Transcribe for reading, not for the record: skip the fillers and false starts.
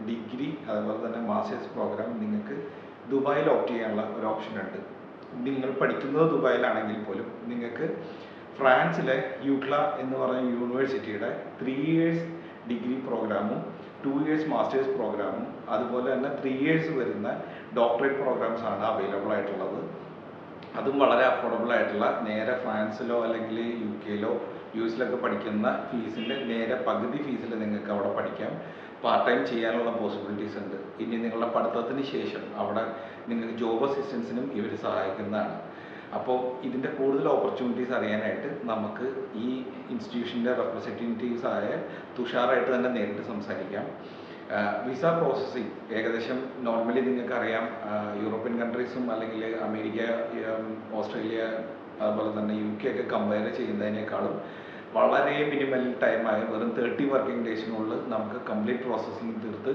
Degree അതുപോലെ തന്നെ masters programme നിങ്ങൾക്ക് ദുബായിൽ ഓപ്റ്റ് ചെയ്യാനുള്ള ഒരു ഓപ്ഷൻ ഉണ്ട്. നിങ്ങൾ പഠിക്കുന്നത് ദുബായിലാണെങ്കിൽ പോലും നിങ്ങൾക്ക് ഫ്രാൻസിലെ യൂക്ല എന്ന് പറയുന്ന യൂണിവേഴ്സിറ്റിയുടെ 3 years ഡിഗ്രി പ്രോഗ്രാമും 2 years മാസ്റ്റേഴ്സ് പ്രോഗ്രാമും അതുപോലെ തന്നെ 3 years വരുന്ന ഡോക്ടറേറ്റ് പ്രോഗ്രാംസ് ആണ് അവൈലബിൾ ആയിട്ടുള്ളത്. അതും വളരെ അഫോർഡബിൾ ആയിട്ടുള്ള, നേരെ ഫ്രാൻസിലോ അല്ലെങ്കിൽ UK-ലോ US-ലൊക്കെ പഠിക്കുന്ന ഫീസിൻ്റെ നേരെ പകുതി ഫീസിൽ നിങ്ങൾക്ക് അവിടെ പഠിക്കാം. പാർട്ട് ടൈം ചെയ്യാനുള്ള പോസിബിലിറ്റീസ് ഉണ്ട്. ഇനി നിങ്ങളുടെ പഠിത്തത്തിന് ശേഷം അവിടെ നിങ്ങൾക്ക് ജോബ് അസിസ്റ്റൻസിനും ഇവർ സഹായിക്കുന്നതാണ്. അപ്പോൾ ഇതിൻ്റെ കൂടുതൽ ഓപ്പർച്യൂണിറ്റീസ് അറിയാനായിട്ട് നമുക്ക് ഈ ഇൻസ്റ്റിറ്റ്യൂഷൻ്റെ റെപ്രസെൻറ്റേറ്റീവ്സ് ആയ തുഷാറായിട്ട് തന്നെ നേരിട്ട് സംസാരിക്കാം. വിസ പ്രോസസ്സിങ് ഏകദേശം നോർമലി നിങ്ങൾക്കറിയാം, യൂറോപ്യൻ കൺട്രീസും അല്ലെങ്കിൽ അമേരിക്ക, ഓസ്ട്രേലിയ അതുപോലെ തന്നെ UK ഒക്കെ കമ്പയർ ചെയ്യുന്നതിനേക്കാളും വളരെ മിനിമൽ ടൈമായ വെറും 30 വർക്കിംഗ് ഡേയ്സിനുള്ളിൽ നമുക്ക് കംപ്ലീറ്റ് പ്രോസസ്സിങ് തീർത്ത്